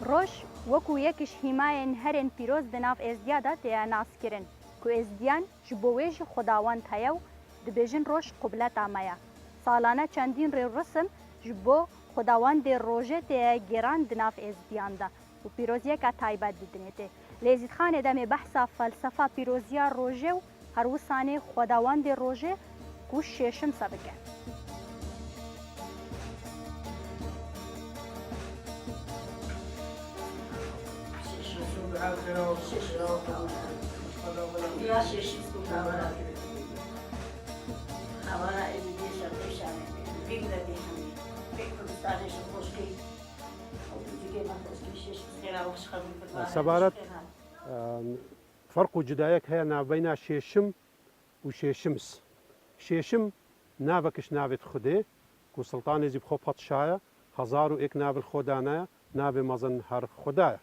روش وکو یکش حمایه هرن پیروز دناف ازدیادا تیا ناس کرن کو ازدیان جبویج خداوند هیو دبیجن روش قبلت آمایا سالانه چندین رسم جبو خداوند روژه تیا گران دناف ازدیان دا و پیروزیه که تایبت دنیته لیزید خانه دم بحثا فلسفه پیروزیا روژه و هر وسانه خداوند روژه کو ششم سبکه سبارت فرق وجدایك هي بين شيشم وشيشمس شيشم نافكش نافت خده كو سلطان زي بخو پادشاه هزار و ایک ناو الخدانه ناو مزن هر خدایا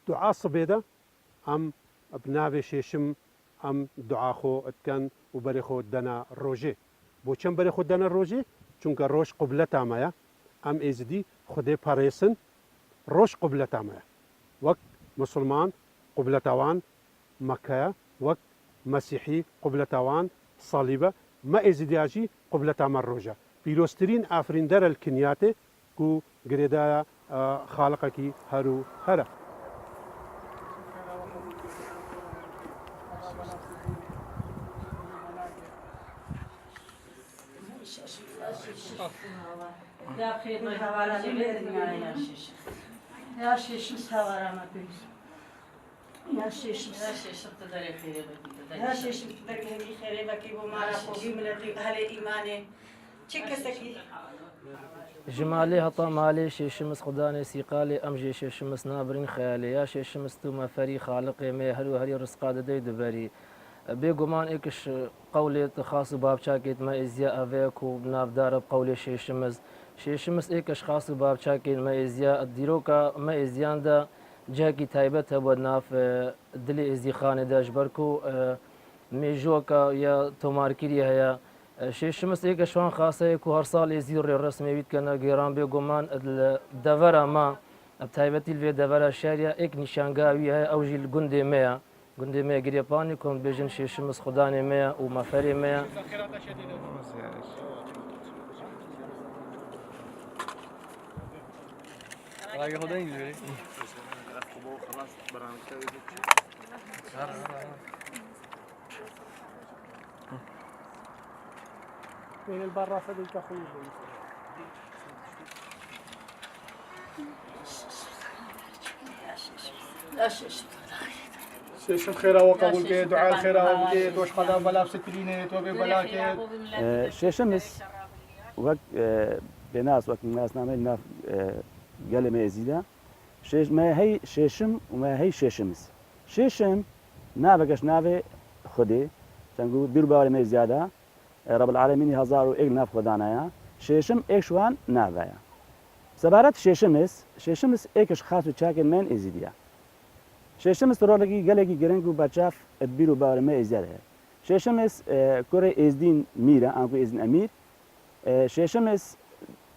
دعا صبيده ام بناو شيشم ام دعا خو اتكن وبري خو دنا روجي بو چم بري خو دنا روجي چونك روش قبلتا مايا ام ازدي خده پاريسن روش قبلتا مايا وقت مسلمان قبلتاوان مكة وقت مسيحي قبلتاوان صليبة ما ازدياجي قبلتا مروجة بيروسترين افرين در الكنياتي كو غريدا خالقكي هرو هرا يا خير من هوارا يا شيش هوارا ما بيش يا شيش تدري خير بكي يا شيش تدري خير بكي وما رفضي من هل إيمانه تشكسكي جمالي هطا مالي شيشمس خداني سيقالي أمجي شيشمس نابرين خيالي يا شيشمس توما فري خالقي مي هلو هري رزقا دي دبري بيقومان إكش قولي خاص باب شاكيت ما إزياء أفيك وبناف دارب قولي شيشمس شيشمس إكش خاص باب شاكيت ما إزياء الديروكا ما إزيان دا جاكي تايبتها بناف دلي إزي خاني دا جبركو ميجوكا يا توماركيري هيا شيشمس إيك شوان خاصة يكو هر سال يزير الرسمي بيت كنا جيران بيقومان الدفرة ما بتايبتي الفي دفرة الشارية إيك نشانقاوي هاي أوجي الجندي ميا جندي ميا قريباني كون بيجن شيشمس خداني ميا ومفري ميا راجع خدين جري بين البرة فديك أخوي شيشم خيرا وقبول كي دعاء الخيرا وكي دوش قدام بلا بستريني توبي بلا كي شيشمس وقت بناس وقت الناس نعمل ناف قال ما يزيدا شيش ما هي شيشم وما هي شيشمس شيشم نافقش نافي خدي تنقول بيرو باوري ما زيادة رب العالمين هزارو إيق ناف خدانايا شيشم إيك شوان نافايا سبارت شيشمس إيكش خاصو چاكن من إزيديا شيشمس رولكي قالكي جرنكو بچاف بيرو باوري ما زيادة شيشمس كوري إزدين ميرا أنكو إزدين أمير شيشمس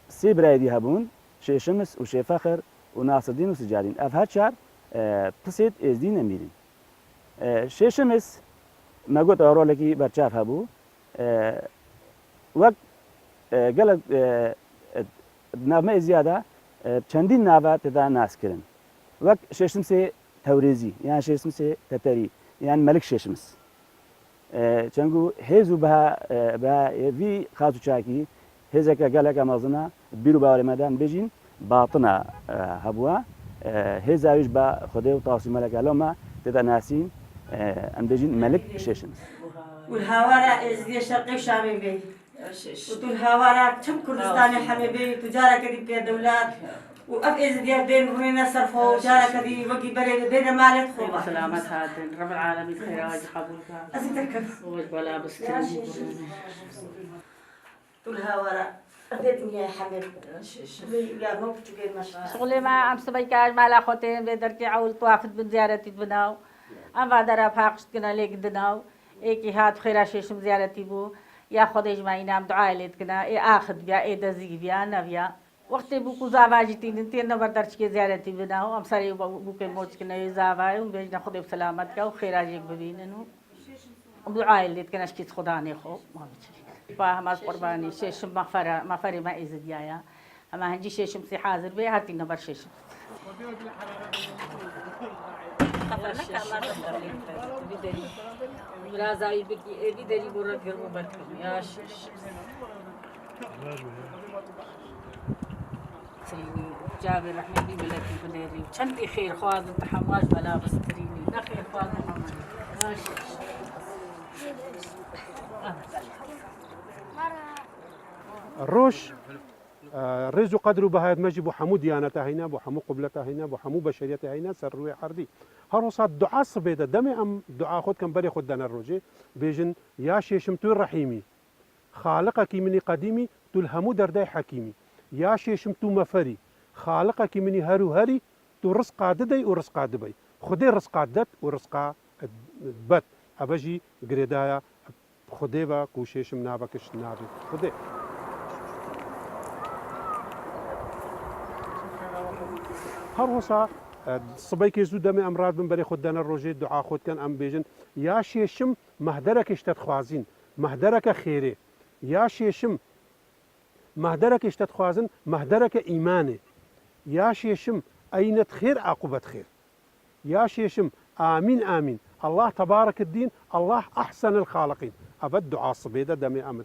سيبرايدي هبون شيشمس وشيفخر وناصر الدين وسجادين أفهاد شار بسيط إزدين أميرين شيشمس ما قلت رولكي بچاف هبو وقت قالت نافمه زيادة چندین ناوه تدا ناس کرن وقت ششمسه توريزي يعني ششمسه تتري يعني ملك ششمس چنگو هزو بها في خاطو چاكي هزكا قالك مازنا بيرو باوري مدان بجين باطنا هبوا هزاويش با خده وطاسي ملك لما تدا ناسين ام بجين ملك ششمس والهوارا إزدي شرقي شامي بي والهوارا كم كردستاني حمي تجارة كذي كدولات وأف إزدي بين روينا صرفوا جارة كذي وقي بري بين مالك خوبة سلامات هادن رب العالمين خيراج قبولك أزتكر ولا بس والهوارا أبدني يا حبيب يا مو بتجي مش شغلي ما أم سبيكاج ما لا خوتين بدركي عول توافد بزيارتي بناو أم بعد فاقشت كنا ليك دناو إيكي هاد خيرا شيشم زيارتي بو يا خديج ما ينام دعاء ليت كنا إيه آخذ بيا إيه دزي بيا نبيا وقتی بو زاواجی تین نمبر درچ کے زیارتی بناو ام ساری بو کے موج کے نوی زاوای ام بیجنا خود سلامت کا و خیراج یک ببیننو ام دعای لیت کناش کیت خدا نه خو ما بچی با هم از قربانی ششم مغفره ما ایزد یا اما هنجی ششم سی حاضر بی هاتی نمبر ششم رازایی بگی ایدی داری برد گرمو بد کنی یا شش جابر رحمه بلاتي بنادي وشنتي خير خواز انت حماش بلا بس تريني لا خير خواز ماشي الروش رزق قدر بهايت مجي بو حمو ديانته هنا بو حمو قبلته هنا بو حمو بشريته هنا سر روي حردي هر صاد دعاء صبيده دمي ام دعاء خود كم بري خود دنا الروجي بيجن يا شيشم تو رحيمي خالقك مني قديمي تو الهمو درداي حكيمي يا شيشم تو مفري خالقك مني هرو هري تو رزق ددي ورزق دبي خدي رزق دت ورزق بت ابجي غريدايا خدي با كوشيشم نابكش نابي خدي هروسا صبيك زود دمي امراض من بري خد دنا الروجي دعاء خد كان ام بيجن يا شيشم مهدرك اشتت خوازين مهدرك خيري يا شيشم مهدرك اشتت خوازن مهدرك ايماني يا شيشم اينت خير عقوبة خير يا شيشم امين امين الله تبارك الدين الله احسن الخالقين ابد دعاء صبيده دمي ام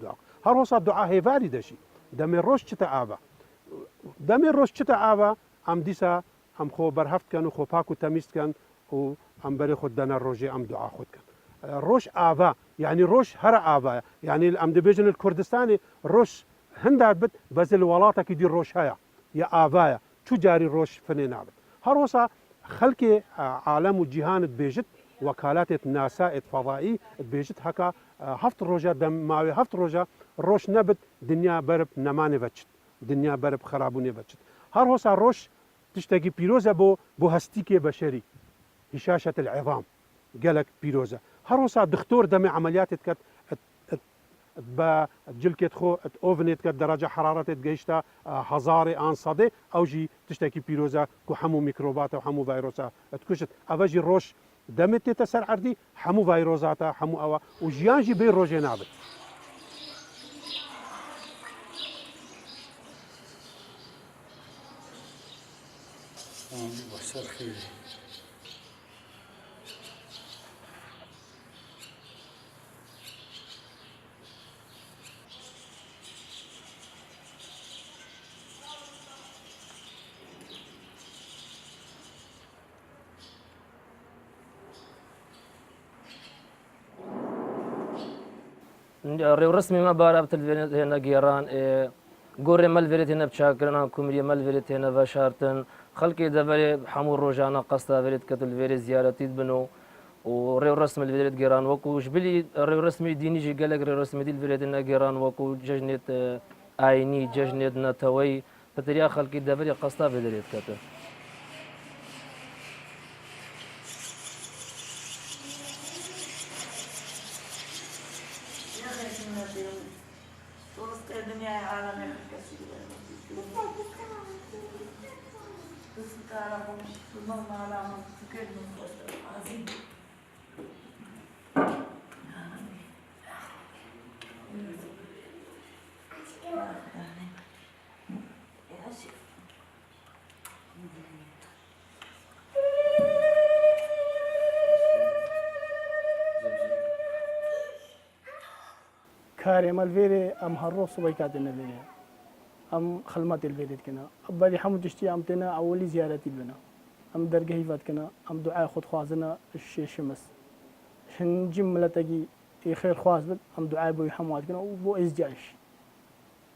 دعاء هروسا دعاء هي فاري دشي دمي روش چتا ابا دمي روش چتا ابا ام دیسا ام خو برهفت کن و خو پاک و تمیز کن و ام بری خود دنا روجی ام دعا خود کن روش آوا يعني روش هر آوا يعني ام دبيجن الكردستاني روش هندات بت بس الولاطة كي دير روش هيا يا آوايا شو جاري روش فنين عبد هروسا خلق عالم وجهان تبيجت وكالات ناسا فضائي تبيجت هكا هفت روجا دم ماوي هفت روجا روش نبت دنيا برب نماني بچت دنيا برب خرابوني بچت هروسا روش تشتكي بيروزا بو هستيكي بشري هشاشة العظام قالك بيروزا هروسا دكتور دمي عمليات تكت جلكت خو اوفنت كت درجة حرارة تجيشتا هزاري ان صدي او جي تشتكي بيروزا كو حمو ميكروبات وحمو فيروسا تكشت افاجي روش دمت تسر عردي حمو فيروساتا حمو اوا وجيانجي بين روجي نابت بسر خير ريو رسمي ما بارا بتلفين هنا جيران قوري مالفريت هنا بشاكرنا كومري مالفريت هنا بشارتن خلقي دبري حمور روجانا قصدا فريت كتل فيري زيارتي بنو وريو رسم الفيريت جيران وكو جبلي ريو رسمي ديني جي قالك ريو رسمي دي الفيريت هنا جيران وكو ججنة آيني ججنة نتوي بتريا خلقي دبري قصدا فريت كتل كاري مال فيري ام هروس وبيكات النبي ام خلمات الفيريت كنا ابالي حمد اشتي ام تنا اولي زيارتي بنا ام درجه فات كنا ام دعاء خد خوازنا الشي شمس شن جمله تجي خير خواز بد ام دعاء بو حموات كنا وبو ازجاش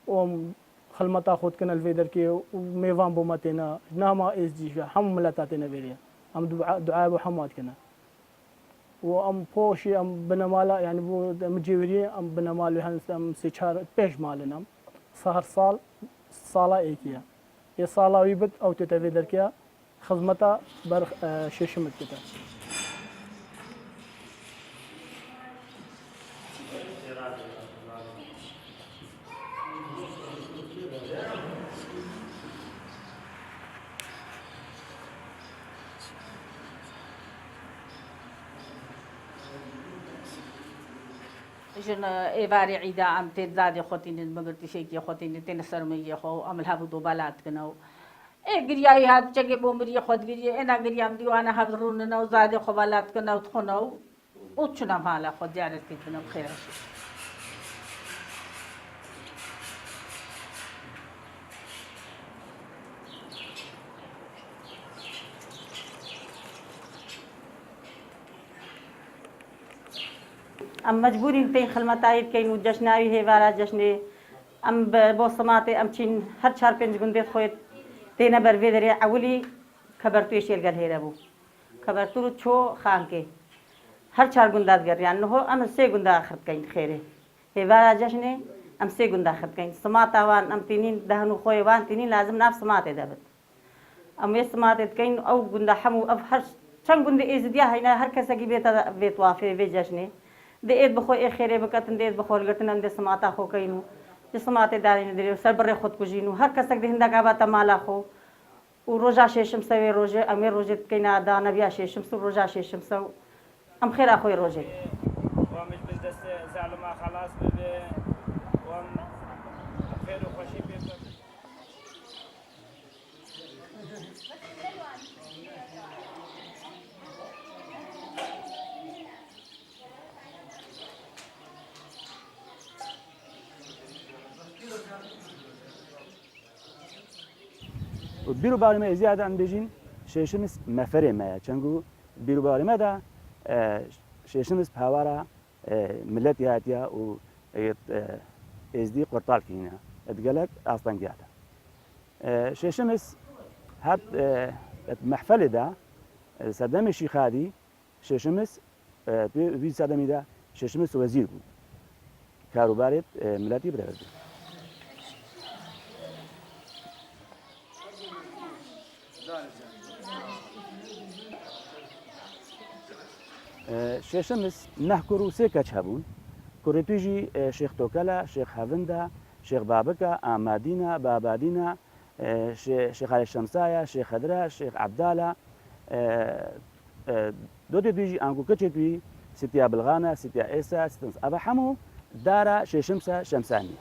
ام خلمتا خد كنا الفيدر كي وميفان بو ماتنا ناما ازجي حم ملاتاتنا فيري ام دعاء بو حموات كنا وام بوشي ام بنمالا يعني بو مجيوري ام بنمالو ام سيچار بيش مالنا صار صالا ايكيا يا صالا ويبت او تتفيدر كيا خدمتا بر ششمت كتا جن إيفاري عيدا عم تزادي خوتين مقرتي شيكي خوتين تنسرمي خو عملها بدو بالات كنو إيه قرياي هاد جاكي بومري خود قريا أنا قريام ديوانا هبرون نو زادي خو بالات كنو تخنو وتشنا مالا خود جارت كنو بخير ام مجبورين تين خلمتايد كاين وجشناوي هي فارا جشني ام بوصماتي ام تشين هر شهر بنج گندت خويت تينا برفيدري اولي خبرتو يشيل قال هيرابو خبرتو چو خانكي هر شهر گندات گر يعني هو ام سي گندا اخر كاين خيره هي فارا جشني ام سي گندا اخر كاين سماتا وان ام تنين دهنو خوي وان تنين لازم ناف سماتي دبت ام يسماتي كاين او گندا حمو اف هر چن گند ازديا هينا هر كسا کی بيت وافي في جشني ديت بخو اي خيره بكتن ديت بخو لغتن دي سماتا خو كينو دي سماته دارين دي سربر خود كجينو هر كسك دي هندا غابا مالا خو وروجا شيشم سوي روجه امير روجه كينا دا نبيا شيشم سو روجا شيشم سو ام خير اخوي روجه ومش بس زعلما خلاص بده وام خير وخشي بيه بیرو بارمه زیاده عن بیشین ششمس مفره ما چنگو بیرو بارمه دا ششمس پهوارا ملت یاتیا و ازدی قرطال کینا اتقلق اصلا جاده ششمس هات محفل دا صدام الشيخادي ششمس في صدامي دا ششمس وزير كاروبارت ملتي برد ششمس نحكرو سيكا هبون كوريتوجي شيخ توكلا شيخ هافندا شيخ بابكا آمادينا بابادينا شيخ علي الشمسايا شيخ خضراء شيخ عبدالله دوتي توجي انكو كتشتوي ستيا بلغانا ستيا ايسا ستنس ابا حمو دارا شيشمسا شمساني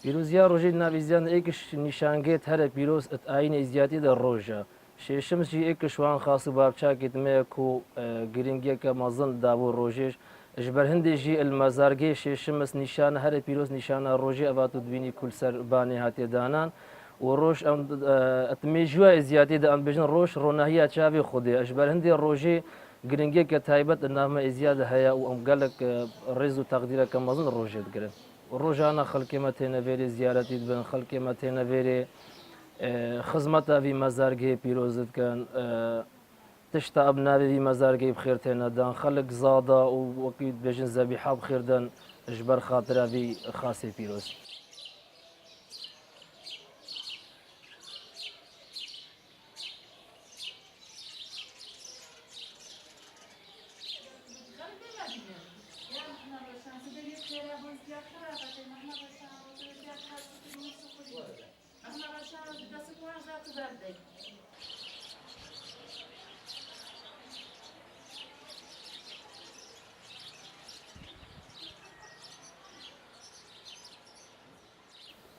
پیروزیا روزی نویزیان ایکش نشانگیت هر پیروز ات آین ازیاتی در روزا ششمس جی ایکش وان خاص بابچا کت میکو گرینگی که مازن داو روزش جبر هندی جی المزارگی ششمس نشان هر پیروز نشان روزی اواتو دوینی کل سر بانی هاتی دانان و روش ات میجوا ازیاتی در ام بجن روش رونهیا چاوی خودی جبر هندی روزی گرینگی که تایبت نام ازیاد هیا و ام گلک رزو تقدیر که مازن روزی دگرن روزانه خلقی متن ویری زیارتی بن خلقی متن ویری خدمت في مزارجي بيروزت كان تشتا ابنا في مزارجي بخير تنا دان خلق زاده وكيد بجن ذبيحه بخير دان جبر خاطر في خاصي بيروز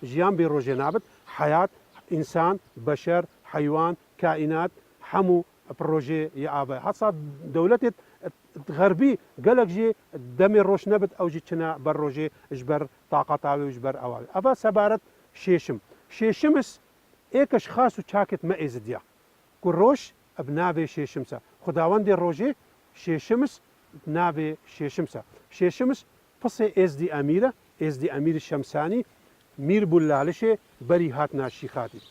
جيان بروجي نابت حياة إنسان بشر حيوان كائنات حمو بروجي يا أبا حتى دولة غربي قالك جي دمي روش نبت أو جي كنا بروجي إجبر طاقة أوي وإجبر أوي أبا سبارت شيشمس إيكش خاص وشاكت ما إزديا كل روش بنابي شيشمسا خداوندي روجي شيشمس بنابي شيشمس فصي إزدي أميرة إزدي أمير الشمساني میر بولالشه بری هات ناشی خاطی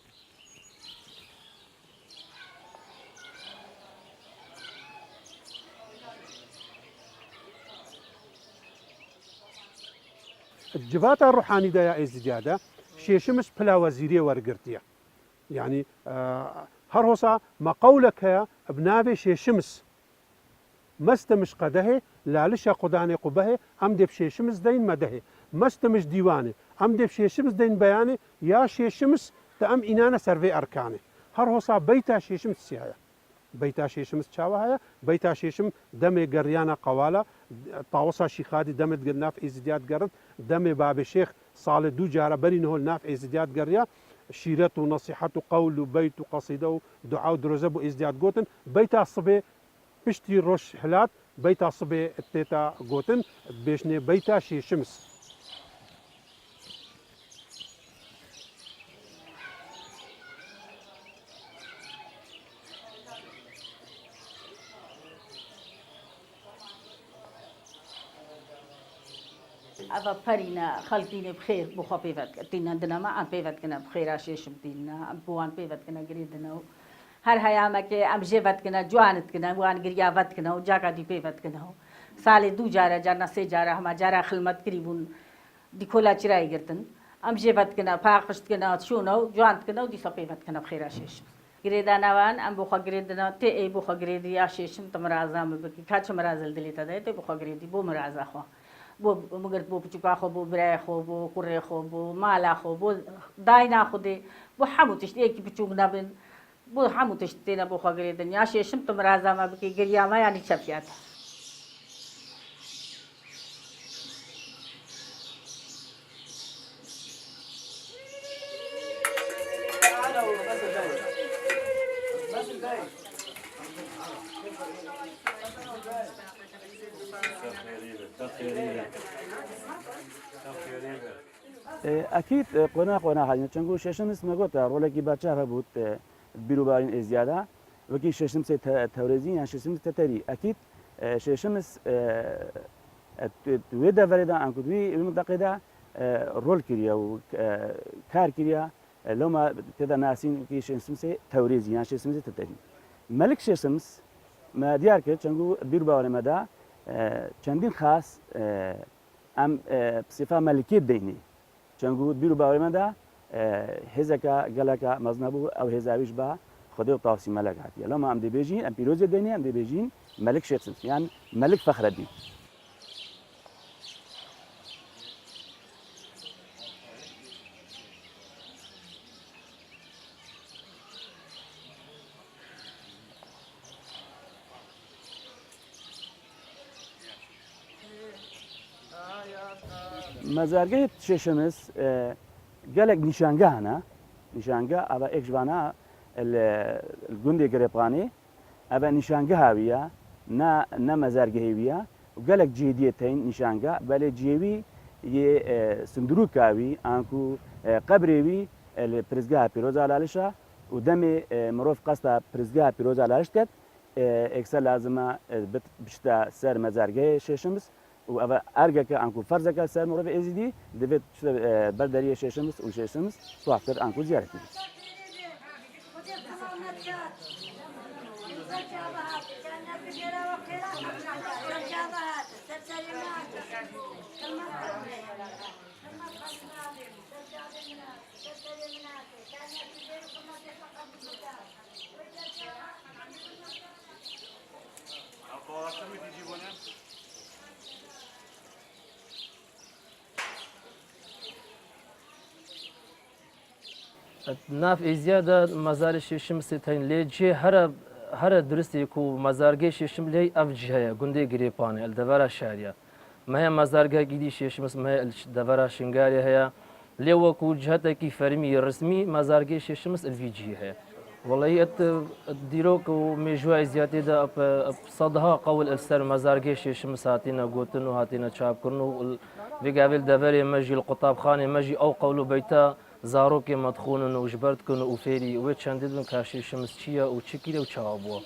الجبات الروحاني دا ازدياده شيشمس بلا وزيري ورقرتيه يعني هر هوسا ما قولك هي بنافي شيشمس مستمش قده لالش قداني قبه ام دب شيشمس دين مده مستمش ديواني ام دب شيشمس دين بياني يا شيشمس تام انانا سرفي اركاني هر هوسا بيتا شيشمس سيايا بيتا شيشمس تشاوها بيتا شيشم دمي قريانا قوالا طاوسا شيخادي دمت ناف ازدياد قرد دمي باب الشيخ صالح دو جاره بري نهول ناف ازدياد قريا شيرته ونصيحته قول وبيت وقصيده ودعاء ودرزب وازدياد قوتن بيتا صبي بشتي روش حلات بيتا صبي التيتا قوتن بيشني بيتا شيشمس أبا برينا خلقيني بخير بخو بيفت تينا دنا ما أم بيفت كنا بخير عشيش مدينا أم بوان بيفت كنا قريدنا هر هياما كي أم جيفت كنا جوانت كنا وان قريافت كنا وجاكا دي بيفت كنا سالي دو جارة جارنا سي جارة هما جارة خلمت قريبون دي كولا چراي قرتن أم جيفت كنا فاقشت كنا شونو جوانت كنا ودي سو بيفت كنا بخير عشيش قريدنا وان أم بخو قريدنا تي أي بخو قريدي عشيشم تمرازا مبكي كاتش مرازل دليتا ده تي بخو قريدي بو مرازا خو بو مگر بو بچوکا خو بو برای خو بو کوره خو بو مالا خو بو داینا خو دی بو همو تشتی کی بچوک نبن بو همو تشتی نبو خو گری دنیا ششم تم رازا ما بکی گریا ما یعنی چپیات أكيد قناة حاجة تنقول شيشم اسمه قلت رولا كي بتشافه بود بيرو بارين إزيادة وكي شيشم تورزين يعني شيشم تتري أكيد شيشم ويدا فريدا عن كتبي المنطقة ده رول كريا وكار كريا لو ما تدا ناسين كي شيشم تورزين يعني شيشم تتري ملك شيشم ما ديار كده تنقول بيرو بارين مدا چندین خاص ام بصفة ملكية ديني چنگو بیرو باوری من ده هزکا گلکا مزنبو او هزاویش با خدا طاوسی ملک هاتیه لما ام دی بیجین ام پیروز دینی ام دی بیجین ملک شخص يعني ملك فخر الدين مزارگه ششمس قالك نشانجه هنا نشانجه أبا إكجوانا الجندي قريباني أبا نشانجه هاوية نا مزارجه هاوية وقالك جيديتين نشانجه بل جيوي يه صندوق هاوي أنكو قبريوي البرزجها بيروز على لشة ودمي مروف قصة برزجها بيروز على لشة إكسر لازمة بشتا سر مزارجه ششمس و ارجع انكو فرزك سر مرف ازدي دفت بردريه ششمس وششمس صاحبت انكو زيارتي ناف إزيادة مزار ششم ستين ليجي هر درستي كو مزارجي ششم لي أفجها جندي قريباني الدفارة الشارية ما هي مزارجي جدي ششم ما هي الدفارة شنغاري هي لي وكو جهتك فرمي رسمي مزارجي ششم الفيجي هي والله الديروك ومجوا إزيادة ده صدها قول السر مزارجي ششم هاتينا قوتن وهاتينا شاب كرنو بقابل دفارة مجي القطاب خاني مجي أو قولو بيتا زاروك مدخون وجبرت كن وفيري وچندد من كاشي شمس چيا و چكيره و چابوا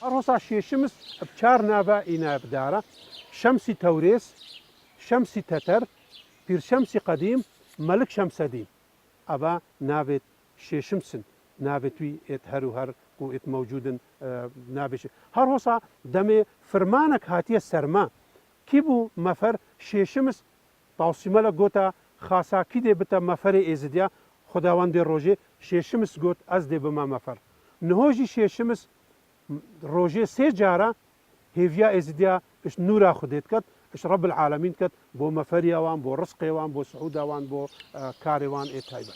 أروسا شيشمس بشار نابا إنا بدارة شمسي توريس شمسی تتر پیر شمسی قدیم ملک شمسدین ابا ناوید ششم سن ناوید توی ات هر و هر و ات موجودن نابش هر هوسا دم فرمانك هاتيه سرما كيبو مفر ششمس توصيمه لغوتا خاصا كيدي بتا مفر ازديا خداوند روجي ششمس غوت از دي بما مفر نهوجي ششمس روجي سي جارا هيفيا ازديا اش نورا خديت كت اش رب العالمين كت بو مفريا وان بو رزقي وان بو سعودا وان بو كاري وان اي تايبه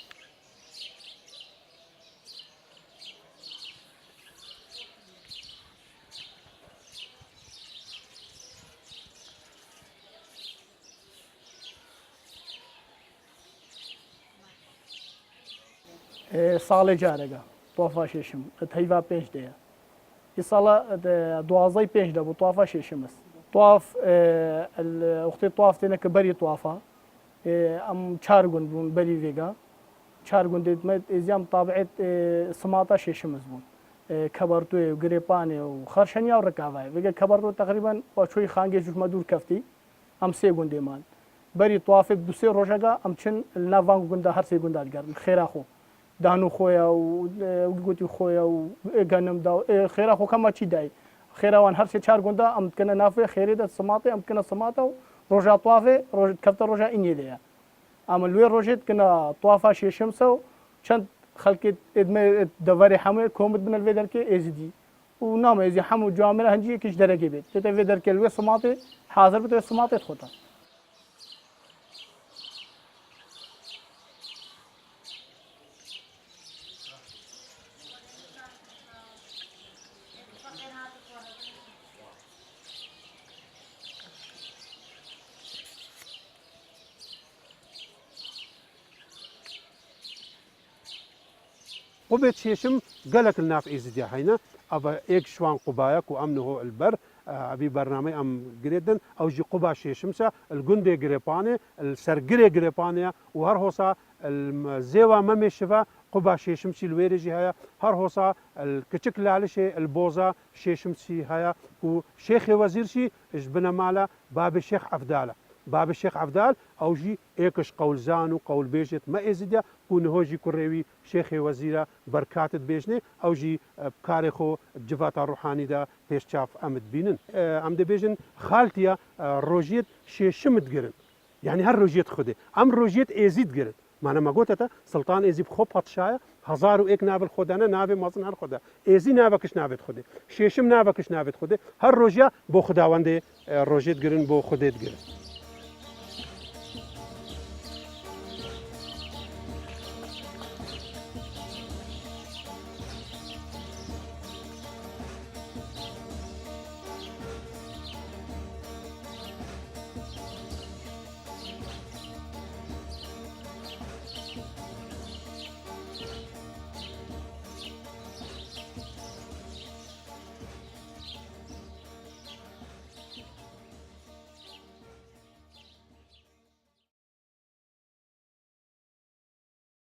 ساڵێ جارێگە تۆفا شێشم هەیوا پێنج دەیە ی ساڵە دوازەی پێنج دەبوو توافا شێشمس تواف وقتی تواف تێنە کە بەری توافا ئەم چار گوند بوون بەری وێگا چار گوندێت ئێزیام تابعێت سماتە شێشمس بوون کەبەرتوێ و گرێپانێ و خەرشەنیا و ڕکاوای وێگە کەبەرتۆ تقریبان بەچۆی خانگێ ژمە دوور کەفتی ئەم سێ گوندێمان بەری توافێک دوسێ ڕۆژەکە ئەم چن ناوان گوندا هەر سێ گوندادگەرن خێرا خۆ دانو خۆیە و گوتی خۆیە و گەنمدا و خێرا خۆکەمە چی دای خێراوان هەرسێ چار گوندا ئەم بکەنە نافێ خێرێدە سماتێ ئەم بکەنە سماتە و ڕۆژا توافێ ڕۆژ کەفتە ڕۆژا ئینێ دەیە ئەمە لێ ڕۆژێت کەنە توافا شێشمسە و چەند خەڵکێت دەڤەری هەمووی کۆمت بنە لێ دەرکێ ئێزیدی و نامە ئێزی هەموو جوامرە هەنجیەکیش دەرەکێ بێت تێتە وێ دەرکێ لێ سماتێ حاضر بێت سماتێت خۆتە قبة شيشم قالك الناف إيزديا هينا أبا إيك شوان قبايك وأمنه البر أبي برنامج أم جريدن أو جي قبا شيشمسا الجندي جريباني السرجري جريبانيا وهر هوسا الزيوا ممشفا قبا شيشمسي الويرجي هيا هر هوسا الكتشك لالشي البوزا شيشمسي هيا وشيخ وزير شي إجبنا مالا باب الشيخ عفداله باب الشيخ عفدال أو جي إيكش قول زانو قول بيجت ما إزديا كون هوجي كريوي شيخ وزيرة بركات بيجني أو جي بكارخو جفات الروحاني دا بيش شاف أمد بينن أمد بيجن خالتيا روجيت شيشمت جرن يعني هر روجيت خده أم روجيت إزيد جرن معنا ما قلت سلطان إزيب خو باتشايا هزارو إيك نابل خدانا نابي مازن هر خدا إزي نابكش نابت خده شيشم نابكش نابت خده هر روجيا بو خداوندي روجيت جرن بو خديت جرن